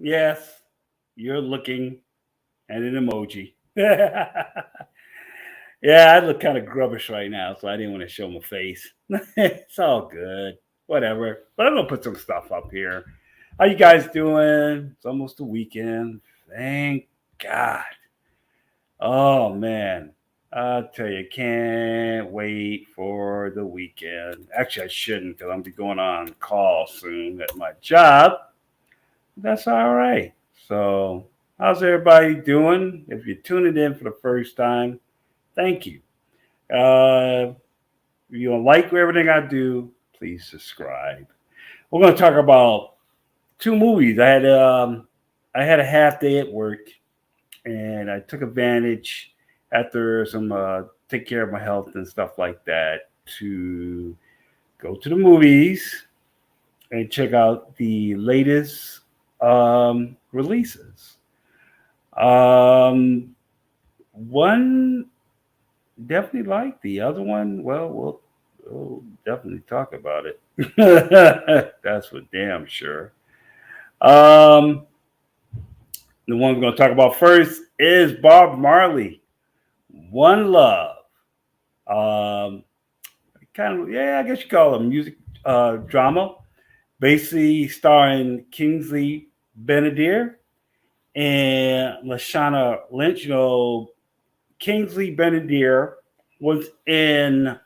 Yes, you're looking at an emoji. Yeah, I look kind of grubbish right now, so I didn't want to show my face. It's all good. Whatever. But I'm gonna put some stuff up here. How you guys doing? It's almost the weekend. Thank God. Oh man. I'll tell you, can't wait for the weekend. Actually, I shouldn't because I'm be going on call soon at my job. That's all right. So, how's everybody doing? If you're tuning in for the first time, thank you. If you don't like everything I do, please subscribe. We're going to talk about two movies. I had a half day at work, and I took advantage after some take care of my health and stuff like that to go to the movies and check out the latest releases. Um, One definitely liked the other one. Well, we'll definitely talk about it. That's for damn sure. Um, the one we're going to talk about first is Bob Marley, One Love. Um, Kind of, yeah, I guess you call it a music drama, basically starring Kingsley Benadier and Lashana Lynch. Kingsley Benadier was in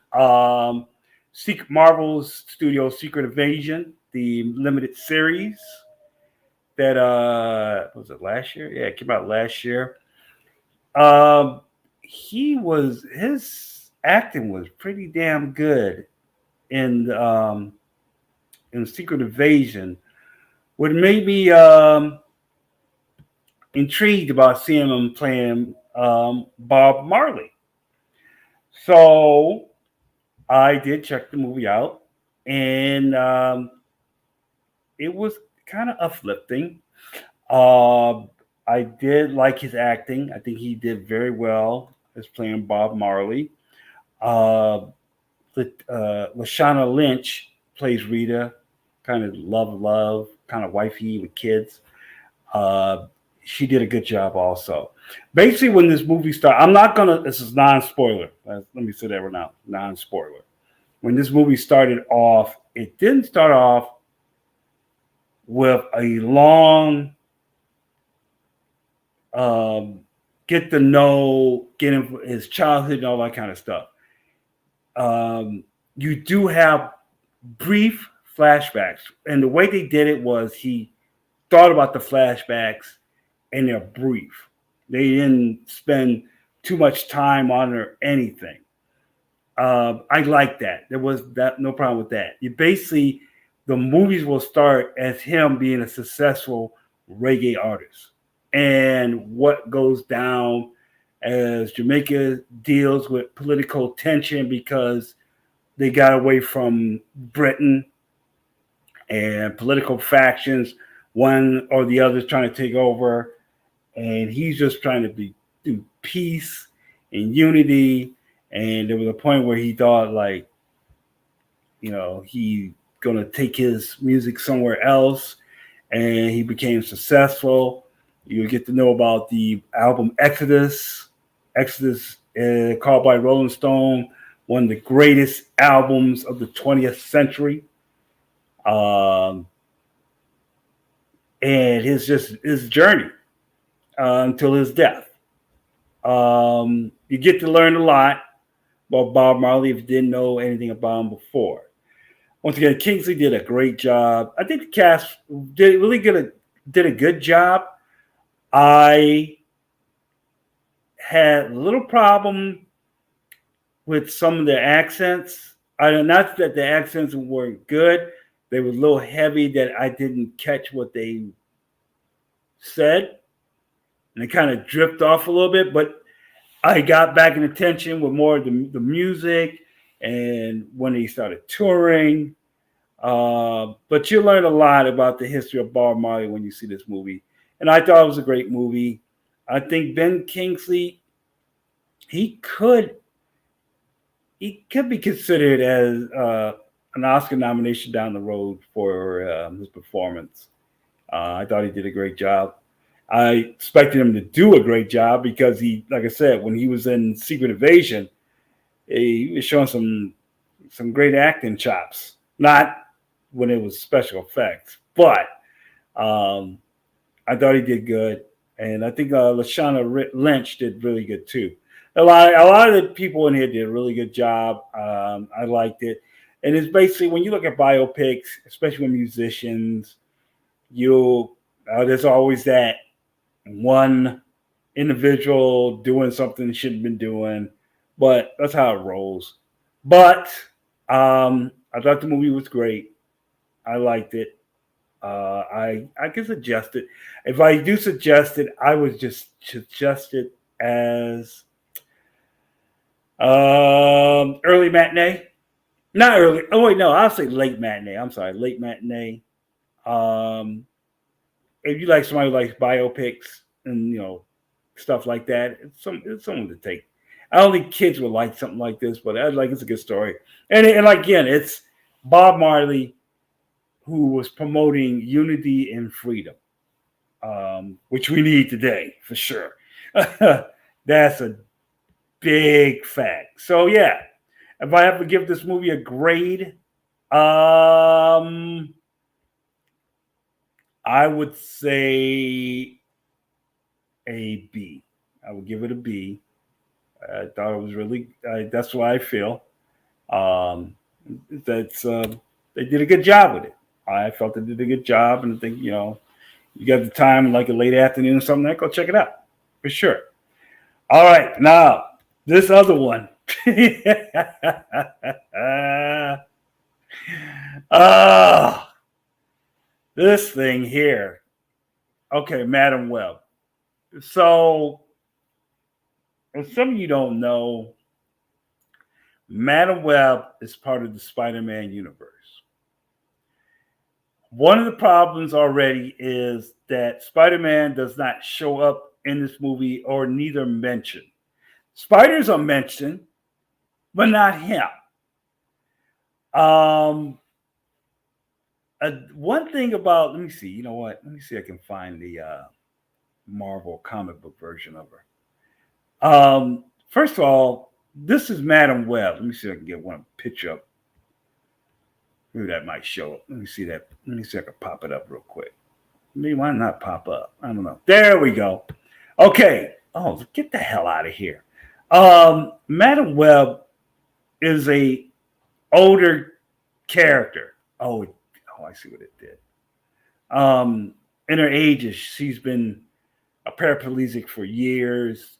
Marvel's Studio Secret Invasion, the limited series that was it last year? Yeah, it came out last year. Um, his acting was pretty damn good in Secret Invasion. What made me intrigued about seeing him playing Bob Marley. So I did check the movie out, and it was kind of uplifting. Uh, I did like his acting. I think he did very well as playing Bob Marley. Uh, Lashana Lynch plays Rita, kind of love, kind of wifey with kids. Uh, she did a good job also. Basically, when this movie started, I'm not gonna. This is non-spoiler. Let me say that right now, non-spoiler. When this movie started off, it didn't start off with a long get to know, get him his childhood and all that kind of stuff. You do have brief flashbacks, and the way they did it was he thought about the flashbacks and they're brief. They didn't spend too much time on it or anything. I like that. There was that no problem with that. You basically the movies will start as him being a successful reggae artist and what goes down as Jamaica deals with political tension because they got away from Britain and political factions, one or the other trying to take over, and he's just trying to do peace and unity. And there was a point where he thought, like, he gonna take his music somewhere else, and he became successful. You get to know about the album Exodus. Exodus, called by Rolling Stone, one of the greatest albums of the 20th century. Um, and his journey until his death. You get to learn a lot about Bob Marley if you didn't know anything about him before. Once again, Kingsley did a great job. I think the cast did a good job. I had a little problem with some of the accents. Not that the accents weren't good. They were a little heavy that I didn't catch what they said. And it kind of drift off a little bit, but I got back in attention with more of the music and when he started touring. But you learn a lot about the history of Bob Marley when you see this movie. And I thought it was a great movie. I think Ben Kingsley, he could be considered as an Oscar nomination down the road for his performance. I thought he did a great job. I expected him to do a great job because he, like I said, when he was in Secret Invasion, he was showing some great acting chops. Not when it was special effects, but um, I thought he did good, and I think Lashana Lynch did really good too. A lot of the people in here did a really good job. I liked it, and it's basically when you look at biopics, especially with musicians, you there's always that one individual doing something they shouldn't have been doing, but that's how it rolls. But I thought the movie was great. I liked it. I can suggest it. If I do suggest it, I would just suggest it as early matinee. Not early. Oh wait, no, I'll say late matinee. I'm sorry, late matinee. Um, if you like somebody who likes biopics and stuff like that, it's someone to take. I don't think kids would like something like this, but it's a good story. And like again, it's Bob Marley who was promoting unity and freedom, which we need today for sure. That's a big fact. So yeah, if I have to give this movie a grade, I would say a B. I would give it a B. I thought it was really. That's what I feel. Um, that's they did a good job with it. I felt they did a good job, and I think you got the time like a late afternoon or something, go check it out for sure. All right, now this other one. Oh, this thing here. Okay, Madam Web. So, if some of you don't know, Madam Web is part of the Spider-Man universe. One of the problems already is that Spider-Man does not show up in this movie or neither mentioned. Spiders are mentioned, but not him. One thing about, let me see, you know what? Let me see if I can find the Marvel comic book version of her. First of all, this is Madam Web. Let me see if I can get one picture up. Maybe that might show up. Let me see that. Let me see if I can pop it up real quick. Maybe why not pop up? I don't know. There we go. Okay. Oh, get the hell out of here. Madam Web is a older character. Oh, I see what it did. In her ages, she's been a paraplegic for years.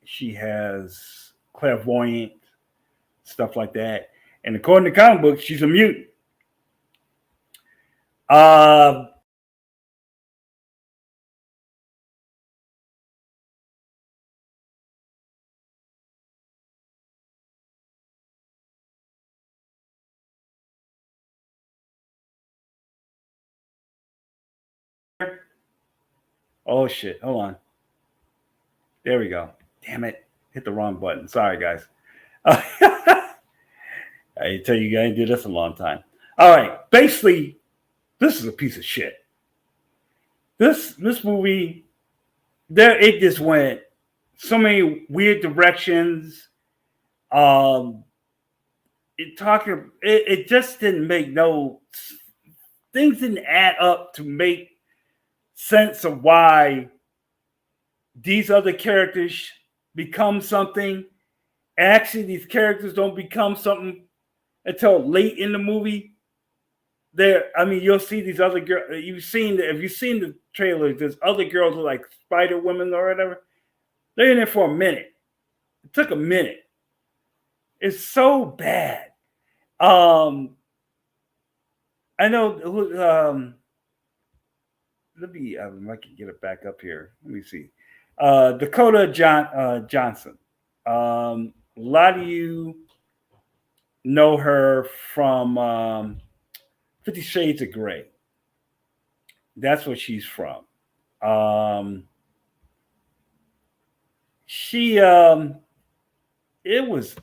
She has clairvoyant stuff like that, and according to comic books, she's a mutant. Uh, oh shit! Hold on. There we go. Damn it! Hit the wrong button. Sorry, guys. I tell you, I did this a long time. All right. Basically, this is a piece of shit. This movie, it just went so many weird directions. Um, it just didn't make no things didn't add up to make sense of why these other characters become something. Actually, these characters don't become something until late in the movie. I mean, you'll see these other girls. If you've seen the trailers, there's other girls who are like Spider Women or whatever. They're in there for a minute. It took a minute. It's so bad. I know. Let me. I can get it back up here. Let me see. Johnson. A lot of you know her from 50 Shades of Grey. That's where she's from. Um, she it was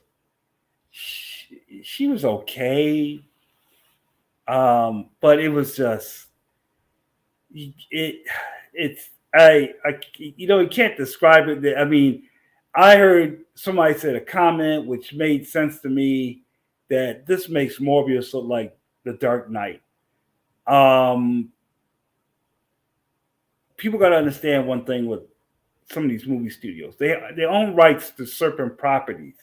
she was okay, but it was just it's you can't describe it. I mean, I heard somebody said a comment which made sense to me that this makes Morbius look like the Dark Knight. Um, People got to understand one thing with some of these movie studios. They own rights to certain properties,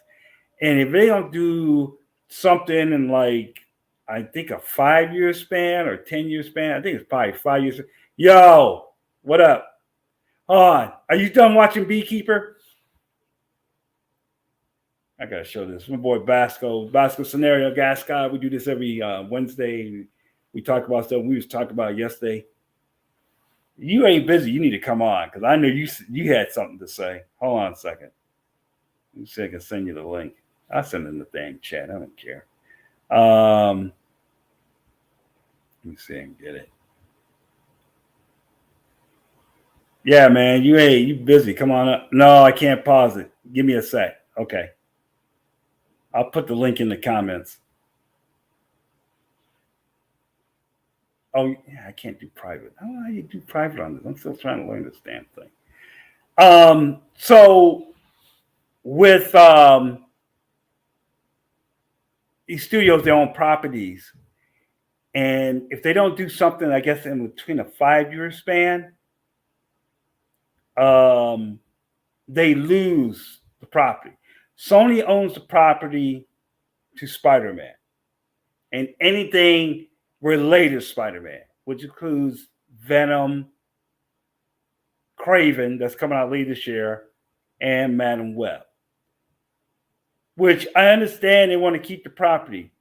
and if they don't do something in like I think a 5 year span or 10 year span, I think it's probably 5 years. Yo, what up? Hold on, are you done watching Beekeeper? I gotta show this. My boy Basco Scenario Gas Guy. We do this every Wednesday. We talk about stuff we was talking about yesterday. You ain't busy. You need to come on because I know you had something to say. Hold on a second. Let me see if I can send you the link. I'll send it in the damn chat. I don't care. Let me see if I can get it. Yeah, man. You busy. Come on up. No, I can't pause it. Give me a sec. Okay. I'll put the link in the comments. Oh, yeah, I can't do private. I don't know how you do private on this. I'm still trying to learn this damn thing. So with these studios, they own properties. And if they don't do something, I guess, in between a 5 year span, they lose the property. Sony owns the property to Spider-Man and anything related to Spider-Man, which includes Venom, Craven, that's coming out later this year, and Madam Web. Which I understand they want to keep the property.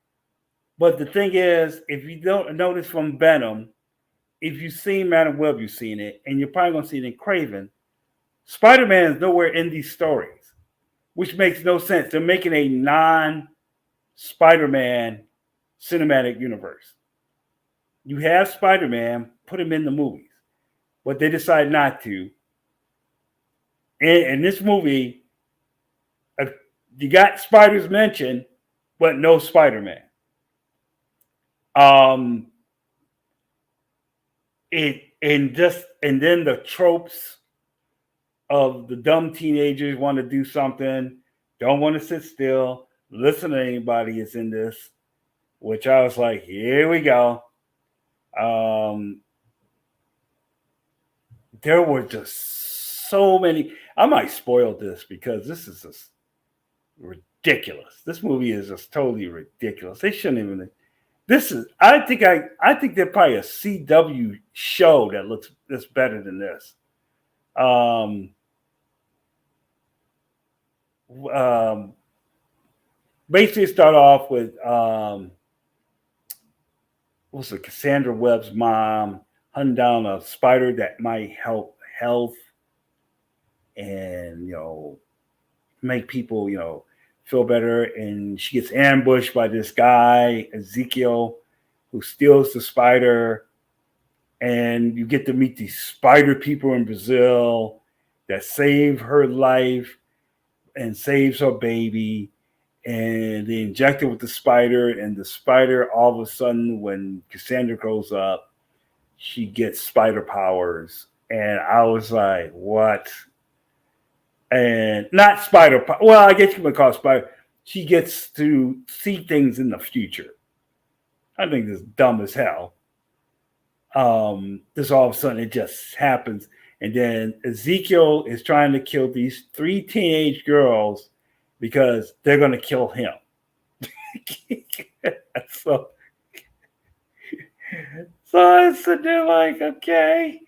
But the thing is, if you don't notice from Venom, if you've seen Madam Web, you've seen it, and you're probably going to see it in Craven, Spider-Man is nowhere in these stories, which makes no sense. They're making a non-Spider-Man cinematic universe. You have Spider-Man, put him in the movies, but they decide not to. In this movie, you got spiders mentioned, but no Spider-Man. And then the tropes of the dumb teenagers want to do something, don't want to sit still, listen to anybody is in this, which I was like, here we go. There were just so many. I might spoil this because this is just ridiculous. This movie is just totally ridiculous. They shouldn't even. This is. I think they're probably a CW show that's better than this. Basically start off with what's it, Cassandra Webb's mom hunting down a spider that might help health and make people feel better, and she gets ambushed by this guy Ezekiel who steals the spider, and you get to meet these spider people in Brazil that save her life and saves her baby, and they inject her with the spider, and the spider all of a sudden when Cassandra grows up, she gets spider powers. And I was like, what? And not spider power. Well, I guess you would call it spider. She gets to see things in the future. I think this is dumb as hell. This all of a sudden it just happens. And then Ezekiel is trying to kill these 3 teenage girls because they're going to kill him. So I was sitting there like, okay,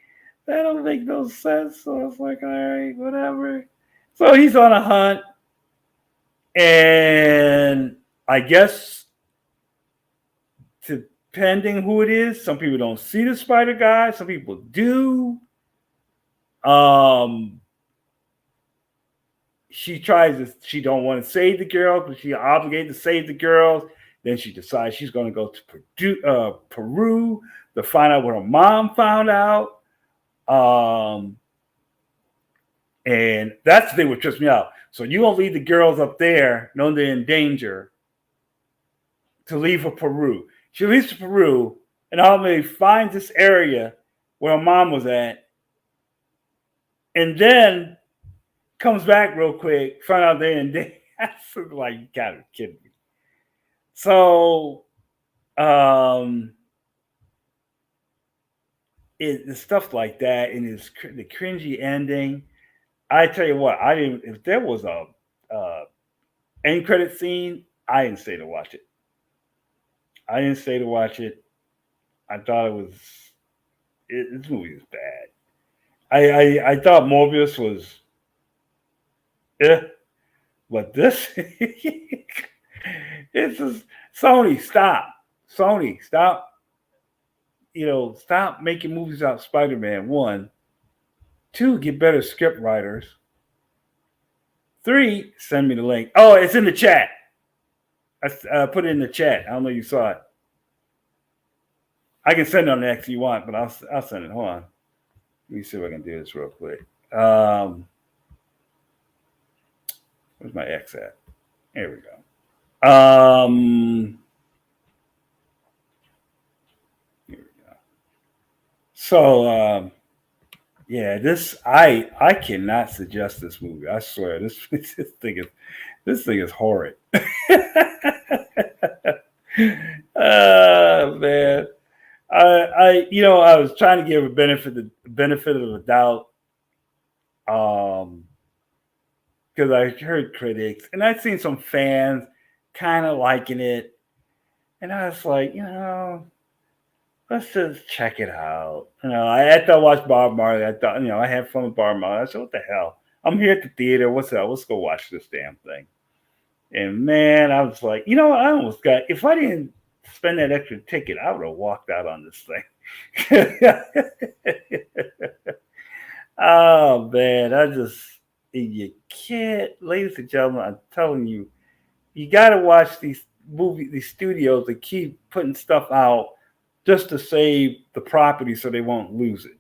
that don't make no sense. So I was like, all right, whatever. So he's on a hunt. And I guess depending who it is, some people don't see the spider guy. Some people do. She don't want to save the girls, but she's obligated to save the girls. Then she decides she's going to go to Peru to find out what her mom found out. And that's the thing which trips me out. So you gonna leave the girls up there, knowing they're in danger, to leave for Peru. She leaves for Peru and ultimately finds this area where her mom was at, and then comes back real quick, find out they and they. I was like, you gotta be kidding me. So, um, it's stuff like that, and it's the cringy ending. I tell you what, I didn't. If there was a end credit scene, I didn't stay to watch it. I didn't stay to watch it. I thought it was this movie was bad. I thought Morbius was yeah, but this it's just Sony stop. Sony stop. Stop making movies out of Spider-Man. One, two, get better script writers. Three, send me the link. Oh, it's in the chat. I put it in the chat. I don't know if you saw it. I can send it on the X if you want, but I'll send it. Hold on. Let me see if I can do this real quick. Where's my X at? Here we go. Here we go. So yeah, I cannot suggest this movie. I swear this thing is horrid. Man. I was trying to give a benefit of the doubt, because I heard critics and I'd seen some fans kind of liking it, and I was like, let's just check it out. After I watched Bob Marley, I thought, I had fun with Bob Marley. I said, what the hell? I'm here at the theater. What's up? Let's go watch this damn thing. And man, I was like, I almost got, if I didn't spend that extra ticket, I would have walked out on this thing. Oh man, you can't, ladies and gentlemen, I'm telling you, you got to watch these studios that keep putting stuff out just to save the property so they won't lose it.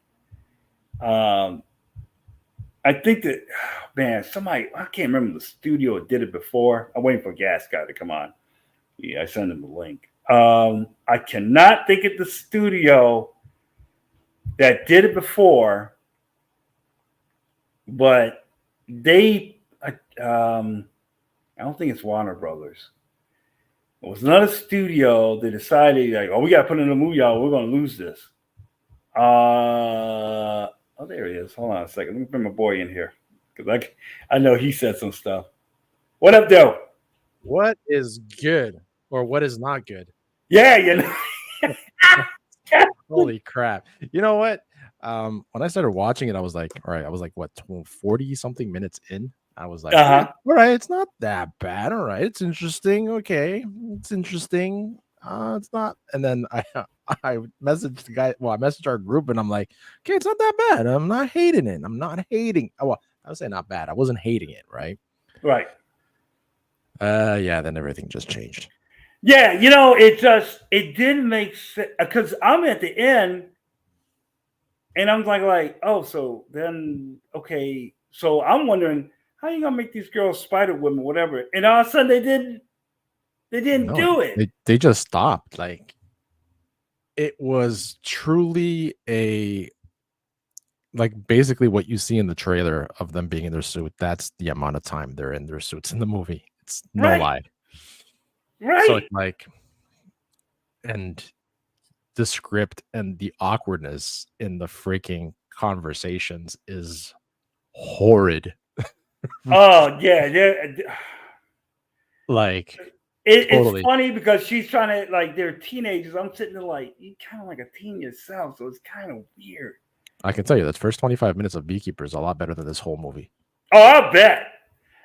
I think that, man, I can't remember the studio that did it before. I'm waiting for Gas Guy to come on. Yeah, I sent him the link. I cannot think of the studio that did it before, but they, I don't think it's Warner Brothers. It was another studio that decided, like, oh, we got to put in a movie out. We're going to lose this. Oh, there he is. Hold on a second. Let me bring my boy in here, because I know he said some stuff. What up, Joe? What is good or what is not good? Yeah, Holy crap. You know what? When I started watching it, I was like, all right, I was like, what, 40 something minutes in? I was like, all right, it's not that bad. All right, it's interesting. Okay, it's interesting. It's not. And then I messaged the guy. Well, I messaged our group, and I'm like, okay, it's not that bad. I'm not hating it. I'm not hating. Well, I would say not bad. I wasn't hating it, right? Right. Yeah. Then everything just changed. Yeah, it didn't make sense, because I'm at the end, and I'm like, oh, so then okay, so I'm wondering how you gonna make these girls Spider Women, whatever, and all of a sudden they didn't do it. They just stopped. Like, it was truly basically what you see in the trailer of them being in their suit. That's the amount of time they're in their suits in the movie. It's no lie. Right. So it's like, and the script and the awkwardness in the freaking conversations is horrid. Oh yeah. Like, it's funny because she's trying to, like, they're teenagers. I'm sitting there like, you kind of like a teen yourself, so it's kind of weird. I can tell you that first 25 minutes of Beekeeper is a lot better than this whole movie. Oh, I'll bet.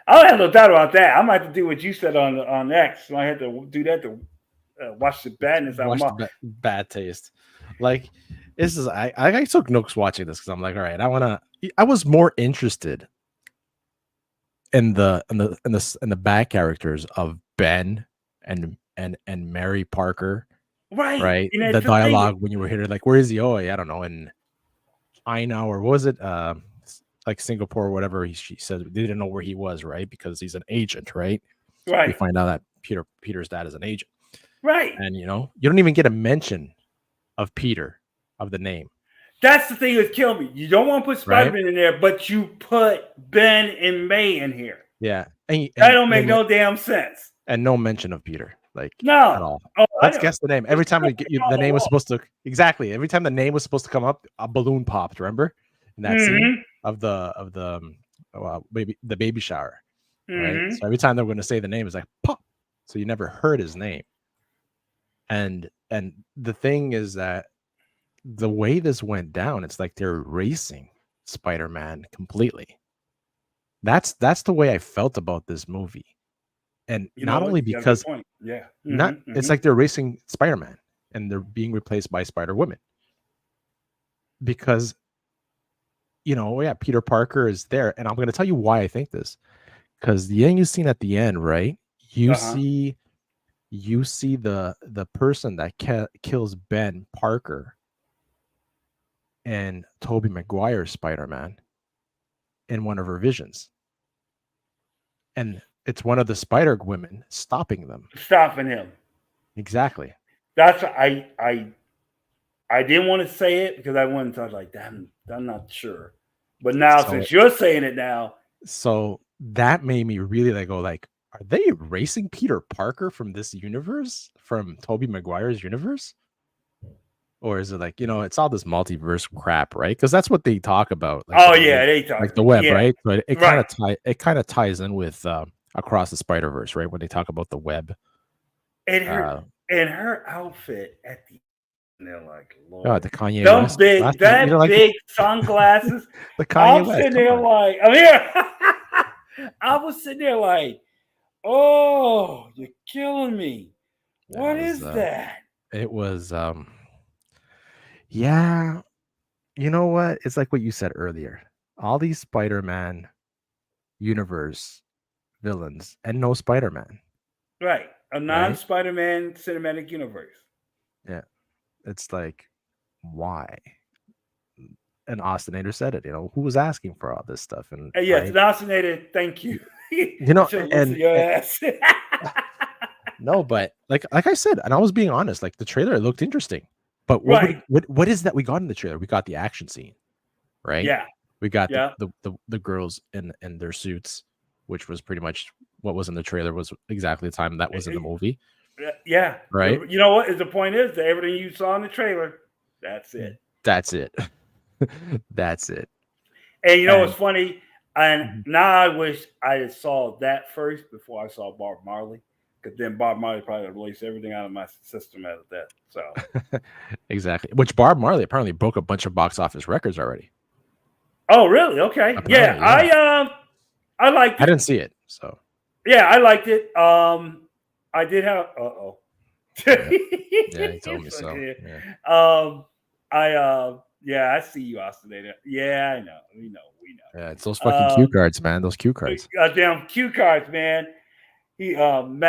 I don't have no doubt about that. I might have to do what you said on X. So I had to do that to watch the badness out of my bad taste. Like, this is I took notes watching this because I'm like, all right, I was more interested in the back characters of Ben and Mary Parker. Right. The dialogue when you were here, like, where is he? Oh, I don't know. And I know, or was it like Singapore or whatever? She said they didn't know where he was, right? Because he's an agent, right? Right. We find out that Peter's dad is an agent. Right. And you don't even get a mention of Peter, of the name. That's the thing that's killing me. You don't want to put right? Spider-Man in there, but you put Ben and May in here. Yeah, That don't make no damn sense. and no mention of Peter, like at No. all. Oh, I Let's know. guess the name. Every time the name was supposed to every time the name was supposed to come up, a balloon popped. Remember in that scene of the baby shower, right? So every time they were going to say the name, it's like pop. So you never heard his name. And the thing is that the way this went down, it's like they're erasing Spider-Man completely. That's the way I felt about this movie. And not only because it's like they're erasing Spider-Man and they're being replaced by Spider-Woman. Because Peter Parker is there, and I'm going to tell you why I think this. Because the ending scene at the end, right? You see the person that kills Ben Parker and Tobey Maguire's Spider-Man in one of her visions. And it's one of the Spider Women stopping him. Exactly. That's I didn't want to say it because I wanted to like, I'm not sure. But now since you're saying it now. So that made me really go like, are they erasing Peter Parker from this universe? From Tobey Maguire's universe? Or is it like, it's all this multiverse crap, right? Because that's what they talk about. Like they talk like the web, right? But it kind of ties in with Across the Spider-Verse, right? When they talk about the web. And her outfit at the end, they're like, Lord, the Kanye West, big sunglasses. The Kanye West. Sitting there like, I was sitting there like, oh, you're killing me. What is that? It was yeah, you know what? It's like what you said earlier. All these Spider-Man universe villains and no Spider-Man. Right. A non-Spider-Man cinematic universe. Yeah. It's like, why? And Austinator said it, who was asking for all this stuff? And yes, Austinator, thank you. And your ass. No, but like I said, and I was being honest, like the trailer looked interesting. But what is that we got in the trailer? We got the action scene, right? Yeah. We got the girls in their suits, which was pretty much what was in the trailer was exactly the time that was in the movie. Yeah. Right. You know what? The point is that everything you saw in the trailer, that's it. That's it. That's it. And what's funny? And now I wish I saw that first before I saw Bob Marley. Because then Bob Marley probably released everything out of my system out of that. So exactly. Which Bob Marley apparently broke a bunch of box office records already. Oh, really? Okay. Yeah. I liked it. I didn't see it. So yeah, I liked it. I did have yeah, he told me so. Yeah. I see you, Austinator. Yeah, I know. We know. Yeah, it's those fucking cue cards, man. Those cue cards. Damn cue cards, man. He call him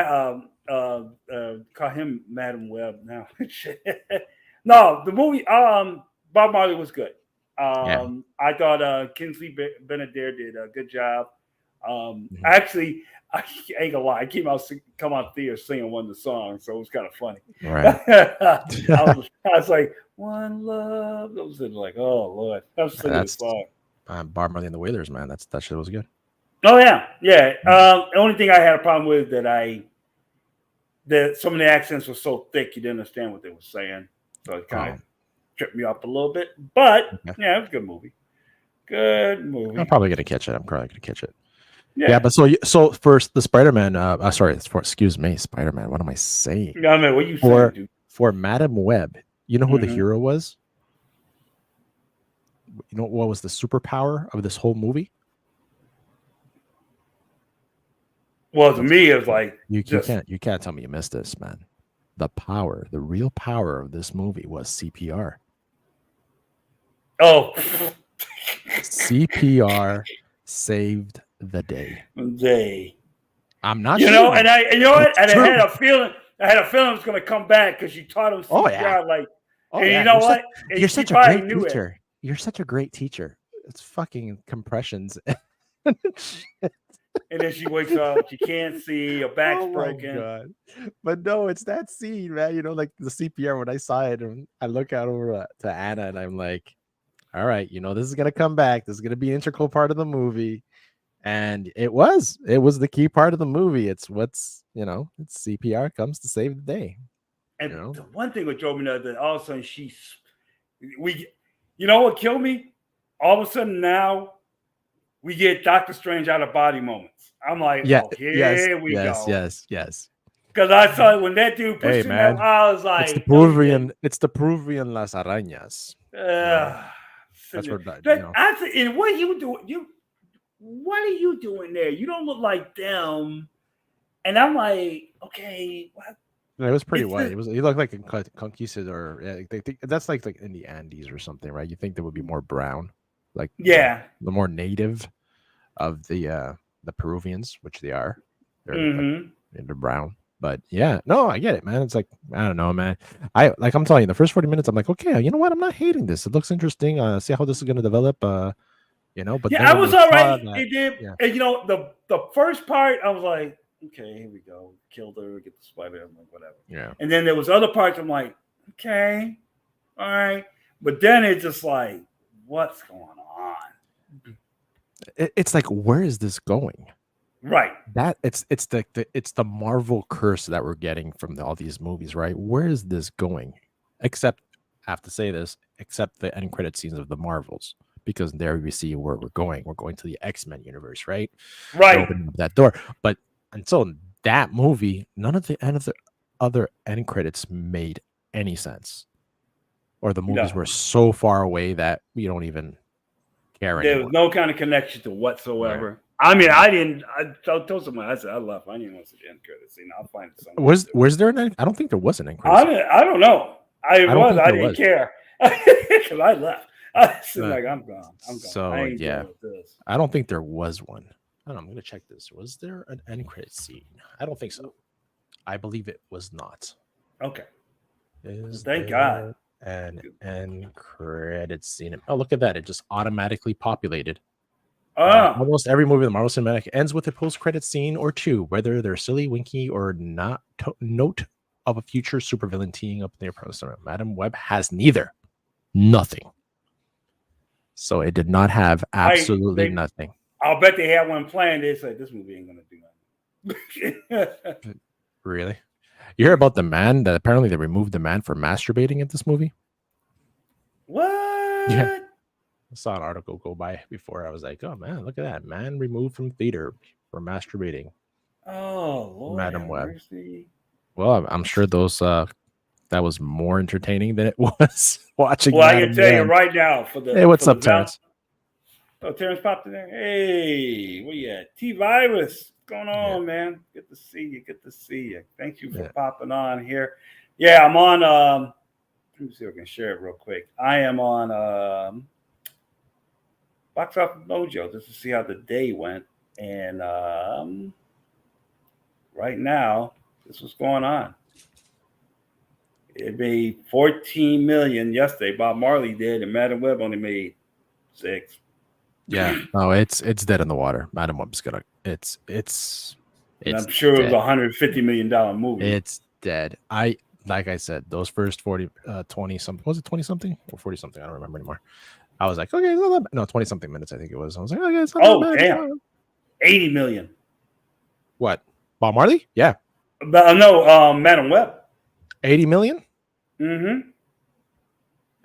Madam Web now. No, the movie Bob Marley was good. I thought Kingsley Benadir did a good job. Actually, I ain't gonna lie, I come out theater singing one of the songs, so it was kind of funny. Right. I was like, "One love." I was like, "Oh Lord," I was singing the song. Bob Marley and the Wailers, man. That shit was good. Oh yeah. The only thing I had a problem with that some of the accents were so thick you didn't understand what they were saying, so it kind of tripped me up a little bit. But yeah, it was a good movie. Good movie. I'm probably gonna catch it. Yeah, but so first the Spider-Man. Spider-Man. What am I saying? No, man, what are you saying, dude? For Madam Web, you know who the hero was? You know what was the superpower of this whole movie? Well, to me, it was like you can't tell me you missed this, man. The real power of this movie was CPR. Oh, CPR saved the day. I'm not sure. And I had a feeling it was going to come back because you taught him CPR. You know what? You're such a great teacher. You're such a great teacher. It's fucking compressions. And then she wakes up, she can't see, her back's broken. God. But no, it's that scene, man. Like the CPR, when I saw it, and I look out over to Anna and I'm like, all right, this is gonna come back. This is gonna be an integral part of the movie. And it was the key part of the movie. It's it's CPR comes to save the day. And the one thing that drove me nuts that all of a sudden you know what killed me? All of a sudden now we get Doctor Strange out of body moments. I'm like, Yeah, oh, yes, here we yes, go. yes. Because I saw it when that dude pushed Hey in man, that, I was like, it's the Peruvian Las Arañas. That's what I said, and what you doing? What are you doing there? You don't look like them. And I'm like, okay, what? It was pretty white. He looked like a conquistador. That's like in the Andes or something, right? You think there would be more brown, like the more native of the Peruvians, which they are. They're brown. But yeah, no, I get it, man. It's like, I don't know, man. I'm telling you, the first 40 minutes, I'm like, okay, you know what? I'm not hating this. It looks interesting. See how this is gonna develop. But yeah, I was all right. It did, and the first part, I was like, okay, here we go. Killed her, get the spider, I'm like, whatever. Yeah. And then there was other parts, I'm like, okay, all right. But then it's just like, what's going on? It's like, where is this going? Right. That it's the Marvel curse that we're getting from all these movies, right? Where is this going? Except, I have to say this, except the end credit scenes of the Marvels, because there we see where we're going. We're going to the X-Men universe, right? Right. We're opening up that door. But until that movie, none of the other end credits made any sense. Or the movies were so far away that we don't even care anymore. There was no kind of connection to whatsoever. Right. I mean, I told someone, I said, I left. I didn't want to see the end credits scene. I'll find it somewhere. Was there an end? I don't think there was an end credits. I don't know. I didn't care. Because I left. I said, like, I'm gone. So, I don't think there was one. I don't know, I'm going to check this. Was there an end credit scene? I don't think so. I believe it was not. Okay. Thank God. An end credit scene. Oh, look at that. It just automatically populated. Almost every movie in the Marvel Cinematic ends with a post-credit scene or two, whether they're silly, winky, or not. Note of a future supervillain teeing up their premise. Madam Web has neither. Nothing. So it did not have absolutely nothing. I'll bet they had one planned. They said, this movie ain't going to do nothing. Really? You hear about the man that apparently they removed the man for masturbating in this movie? What? Yeah. I saw an article go by before. I was like, oh, man, look at that. Man removed from theater for masturbating. Oh, Lord. Madam Web. Mercy. Well, I'm sure that was more entertaining than it was watching. Well, I can tell you right now. Hey, what's up, Terrence? Oh, Terrence popped in there. Hey, where you at? T-Virus. What's going on, man? Good to see you. Good to see you. Thank you for popping on here. Yeah, I'm on. Let me see if I can share it real quick. I am on Box Office Mojo just to see how the day went. And right now, this is what's going on. It made 14 million yesterday. Bob Marley did, and Madam Web only made 6. Yeah, no, it's dead in the water. Madam Web's gonna. It's. I'm sure dead. It was $150 million movie. It's dead. Like I said, those first 20 something, was it 20 something or 40 something? I don't remember anymore. I was like, okay, no, 20 something minutes. I think it was. I was like, okay, it's not that bad. Damn, 80 million. What? Bob Marley? Yeah. But no, Madam Web. 80 million? Mm-hmm.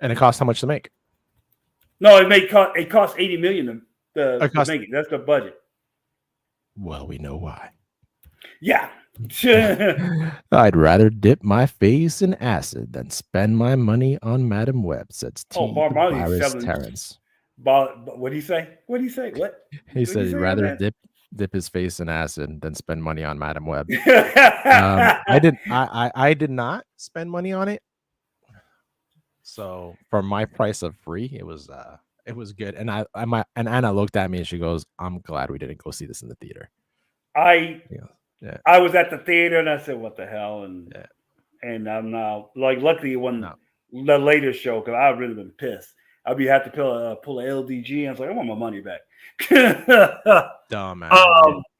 And it cost how much to make? No, it cost 80 million to make it. That's the budget. Well, we know why. Yeah. I'd rather dip my face in acid than spend my money on Madam Web, says Bob Marley's Terrence. What'd he say? What'd he say? What? He said he'd rather dip his face in acid than spend money on Madam Web. I did not spend money on it. So for my price of free, it was good. And and Anna looked at me and she goes, "I'm glad we didn't go see this in the theater." I was at the theater and I said, "What the hell?" And I'm now like, luckily it wasn't the later show because I've really been pissed. I'd have to pull a LDG. And I was like, I want my money back. Dumb man.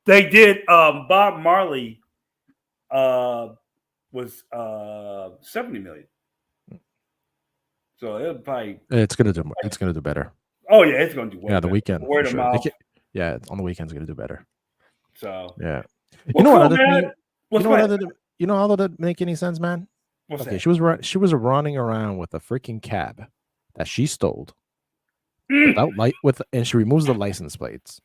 They did. Bob Marley was 70 million. So it'll probably. It's gonna do. It's gonna do better. Oh yeah, it's gonna do way Yeah, the better. weekend for Word of sure. mouth. Yeah, on the weekend's gonna do better. So Yeah. well, cool, Other man. thing? What's What that? other? How that make any sense, man? What's Okay, that? she was running around with a freaking cab that she stole Mm, and she removes the license plates.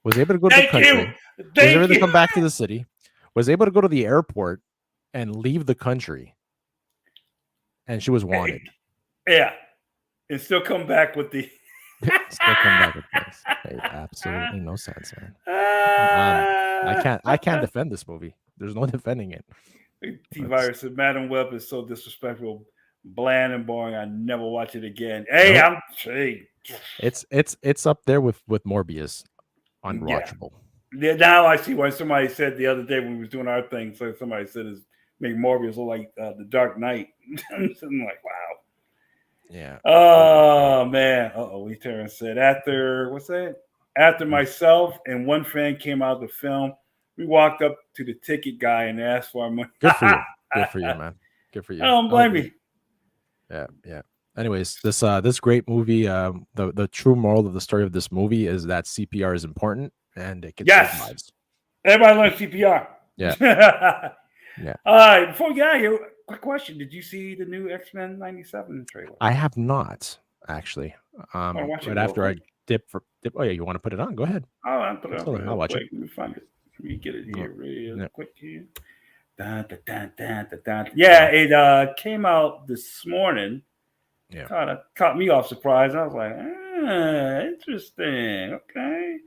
Was able to go to the thank you. country. Was Thank able to you. come back to the city. Was able to go to the airport and leave the country. And she was wanted. Yeah, and still come back with the. Still come back with this. Made absolutely no sense, man. I can't defend this movie. There's no defending it. T-Virus said, Madam Web is so disrespectful, bland and boring. I never watch it again. Hey, Nope. hey. It's up there with Morbius, unwatchable. Yeah. Now I see why somebody said the other day when we was doing our thing. So somebody said it's make Morbius look like the Dark Knight. I'm like, wow. Yeah. Oh man. We Terrence said after what's that? After myself and one friend came out of the film, we walked up to the ticket guy and asked for our money. Good for you. Good for you, man. Good for you. I don't blame me. Yeah. Anyways, this great movie. The true moral of the story of this movie is that CPR is important and it can save lives. Everybody learn CPR. Yeah. Yeah. All right. Before we get out of here, quick question: did you see the new X-Men '97 trailer? I have not actually. Right after I dip. Oh yeah, you want to put it on? Go ahead. Oh, I'll put it on. I'll watch it. Let me find it. Let me get it here real quick here. Yeah, it came out this morning. Yeah, kind of caught me off surprise. I was like, interesting. Okay.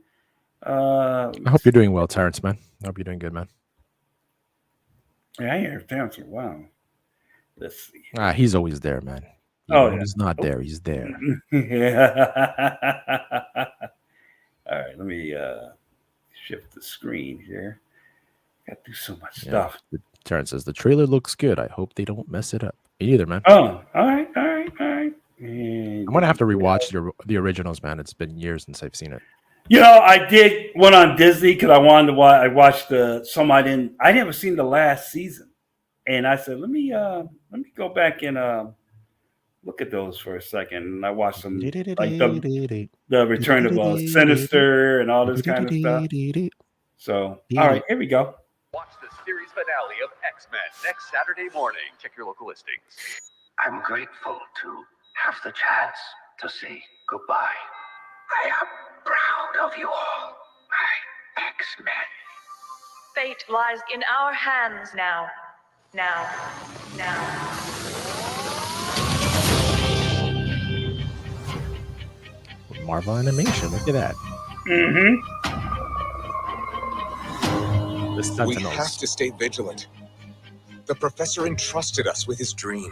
I hope you're doing well, Terrence, man. I hope you're doing good, man. Yeah, I ain't heard Terrence in a while. Let's see. He's always there, man. When he's not there, he's there. Yeah. All right, let me shift the screen here. Got to do so much stuff. Terrence says the trailer looks good. I hope they don't mess it up. Me either, man. Oh, all right. And I'm gonna have to rewatch the originals, man. It's been years since I've seen it. You know, I did one on Disney because I wanted to watch. I watched some I never seen the last season, and I said, let me go back and look at those for a second. And I watched some like the Return of Sinister and all this kind of stuff. So, all right, here we go. Watch the series finale of X-Men next Saturday morning. Check your local listings. I'm grateful to have the chance to say goodbye. I am proud of you all, my X-Men. Fate lies in our hands now. Marvel animation. Look at that. Mm-hmm. We have to stay vigilant. The professor entrusted us with his dream.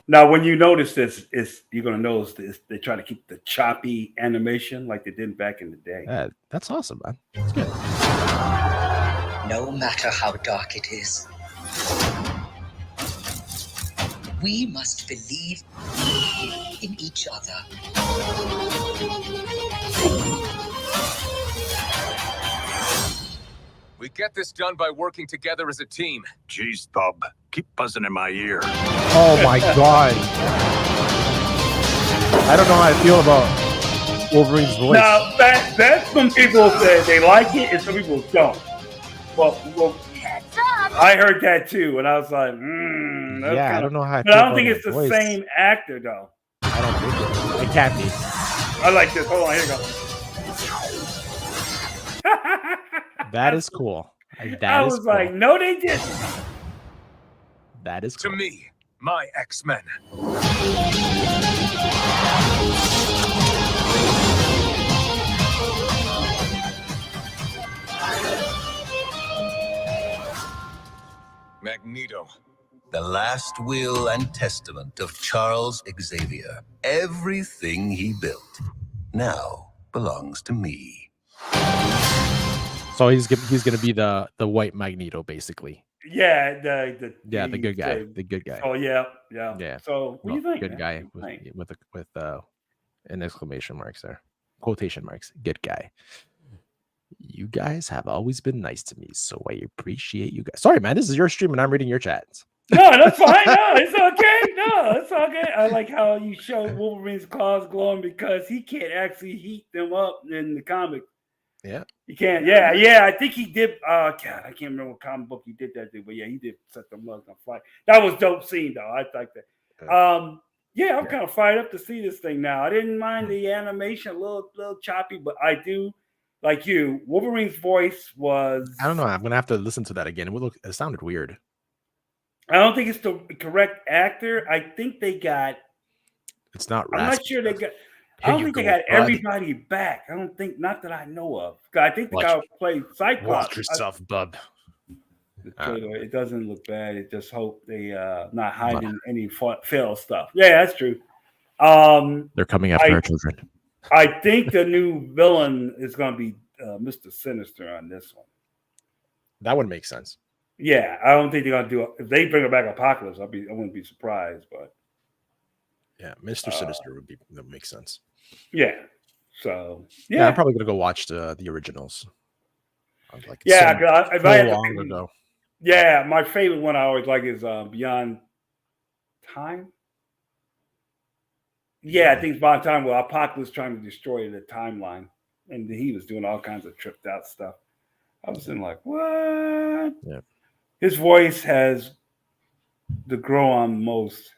Now, when you notice this, you're going to notice this. They try to keep the choppy animation like they did back in the day. That's awesome, man. That's good. No matter how dark it is, we must believe in each other. We get this done by working together as a team. Jeez, Bob, keep buzzing in my ear. Oh my god. I don't know how I feel about Wolverine's voice. Now, that some people say they like it and some people don't. Well, I heard that too, and I was like, yeah, I don't know how I feel. But I don't think it's the same actor, though. I don't think it can't be. I like this. Hold on, here we go. That is cool. I was like, no, they didn't. That is cool. To me, my X-Men. Magneto. The last will and testament of Charles Xavier. Everything he built now belongs to me. So he's gonna be the white Magneto, basically. Yeah, the good guy. The good guy. Oh yeah. So what do you think? Good guy with an exclamation marks there, quotation marks. Good guy. You guys have always been nice to me, so I appreciate you guys. Sorry, man, this is your stream and I'm reading your chats. No, that's fine. No, it's okay. No, it's okay. I like how you showed Wolverine's claws glowing because he can't actually heat them up in the comic. Yeah. He can't. Yeah. I think he did. God, I can't remember what comic book he did that to, but yeah, he did set them lugs on fire. That was dope scene though. I like that. Yeah, I'm kind of fired up to see this thing now. I didn't mind the animation, a little choppy, but I do like you. Wolverine's voice was. I don't know. I'm gonna have to listen to that again. It sounded weird. I don't think it's the correct actor. I think they got. It's not. I'm not sure they got. I don't think they got everybody back. I don't think, not that I know of. I think the guy who played Cyclops. Watch yourself, bub. It doesn't look bad. It just hope they not hiding any fail stuff. Yeah, that's true. They're coming after our children. I think the new villain is going to be Mr. Sinister on this one. That would make sense. Yeah, I don't think they're going to do it. If they bring it back Apocalypse, I wouldn't be surprised. But yeah, Mr. Sinister would make sense. Yeah. So yeah, I'm probably gonna go watch the originals. Long ago. Yeah, my favorite one I always like is Beyond Time. Yeah, I think it's Beyond Time. Well, Apocalypse trying to destroy the timeline, and he was doing all kinds of tripped out stuff. I was in like, what? Yeah. His voice has the grow on most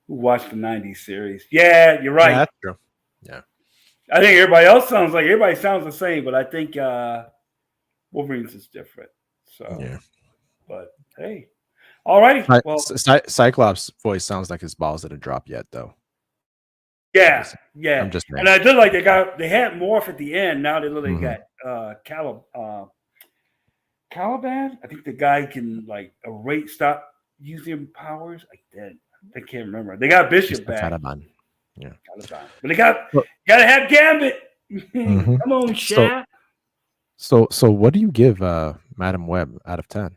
who watched the 90s series. Yeah, you're right. Yeah, that's true. Yeah. I think everybody sounds the same, but I think Wolverine's is different. So yeah. But hey. All righty. Well, Cyclops' voice sounds like his balls didn't drop yet, though. Yeah. I'm just and I did like they had Morph at the end. Now they literally got Caliban. I think the guy can stop using powers. I can't remember. They got Bishop back. Caliban. Yeah. Caliban. But they gotta have Gambit. Come on, Shaft. So what do you give Madam Web out of 10?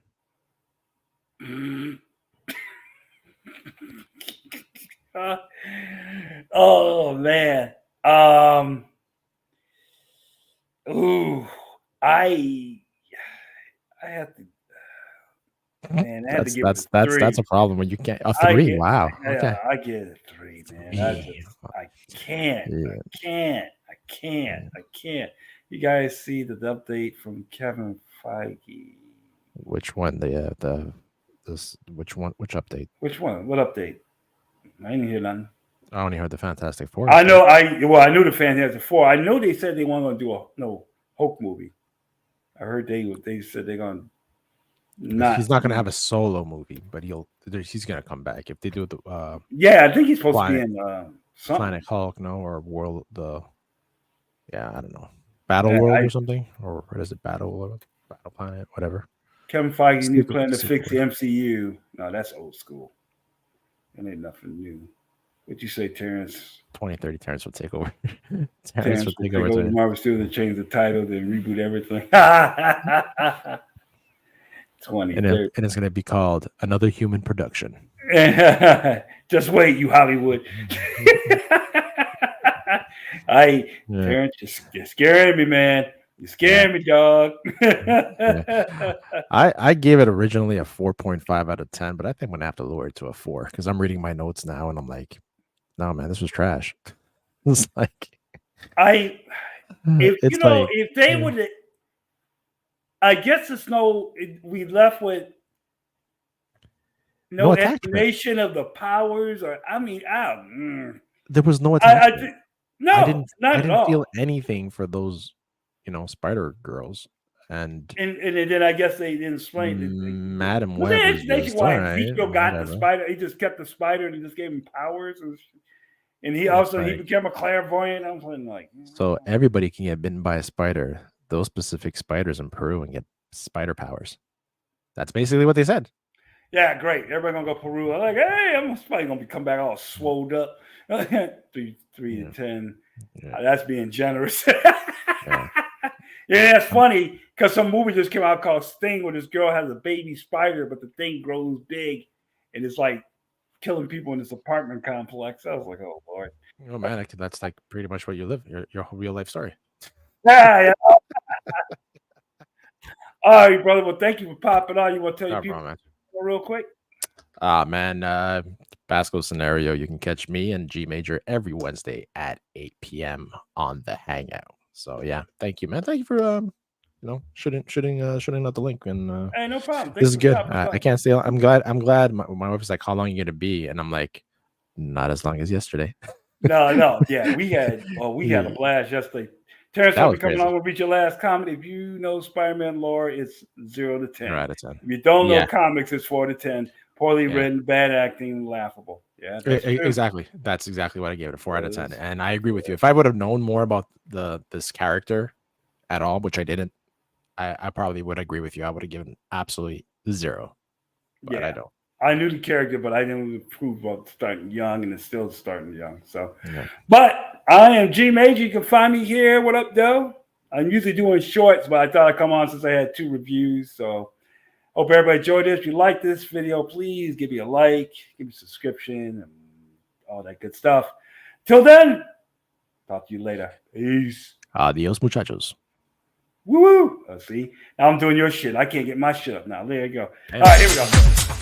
Oh man. I have to. Man, I had to give it a 3. That's a problem when you can't. A 3. Wow. Okay. I get a 3, man. I can't. I can't. You guys see the update from Kevin Feige? Which one? Which one? Which update? Which one? What update? I didn't hear none. I only heard the Fantastic Four. I know. I knew the Fantastic Four. I know they said they weren't going to do a Hulk movie. I heard they said they're going to not. He's not going to have a solo movie, but he's going to come back if they do the. I think he's supposed to be in Planet Hulk, or World I don't know, Battle World or something, or what is it? Battle Planet, whatever. Kevin Feige new plan to fix the MCU. No, that's old school. It ain't nothing new. What'd you say, Terrence? 2030 Terrence will take over. Terrence will take over Marvel Studios, change the title, then reboot everything. 2030. And it's going to be called Another Human Production. Just wait, you Hollywood. Terrence, you're scaring me, man. You're scaring me, dog. I gave it originally a 4.5 out of 10, but I think I'm going to have to lower it to a 4 because I'm reading my notes now and I'm like, no, man, this was trash. It's like, if they would, I guess we left with no explanation of the powers, or there was no attachment. I didn't feel anything for those, Spider Girls, and then I guess they didn't explain it. Madam Web was just, why Ezekiel got the spider. He just kept the spider and he just gave him powers, and he he became a clairvoyant. I was like, so everybody can get bitten by a spider. Those specific spiders in Peru and get spider powers. That's basically what they said. Yeah, great. Everybody gonna go Peru. I'm like, hey, I'm probably gonna come back all swolled up. 3 to 10. Yeah. That's being generous. Yeah, it's funny because some movie just came out called Sting, where this girl has a baby spider, but the thing grows big and it's like killing people in this apartment complex. I was like, oh Lord. Oh man, that's like pretty much what you live, your real life story. Yeah. All right, brother. Well, thank you for popping on. You want to tell your people real quick? Man, Basco scenario. You can catch me and G Major every Wednesday at 8 p.m. on the Hangout. So yeah, thank you, man. Thank you for shooting out the link. And Hey, no problem. this is Thanks for good. stopping by. I can't say I'm glad. My wife was like, "How long are you gonna be?" And I'm like, "Not as long as yesterday." No, yeah, we had a blast yesterday. Terrence That will be was coming crazy. on. Will read your last comment. If you know Spider-Man lore, it's 0 to 10. 0 out of 10. If you don't know Yeah. comics, it's 4 to 10. Poorly Yeah. written, bad acting, laughable. Yeah, that's true. Exactly. That's exactly what I gave it, a 4 out of 10. Yes. And I agree with you. If I would have known more about this character at all, which I didn't, I probably would agree with you. I would have given absolutely 0. But I don't. I knew the character, but I didn't approve about starting young, and it's still starting young. So, Yeah. But I am G Major. You can find me here. What up, though? I'm usually doing shorts, but I thought I'd come on since I had 2 reviews. So, hope everybody enjoyed this. If you like this video, please give me a like, give me a subscription, and all that good stuff. Till then, talk to you later. Peace. Adios, muchachos. Woo! See, now I'm doing your shit. I can't get my shit up now. There you go. Hey. All right, here we go.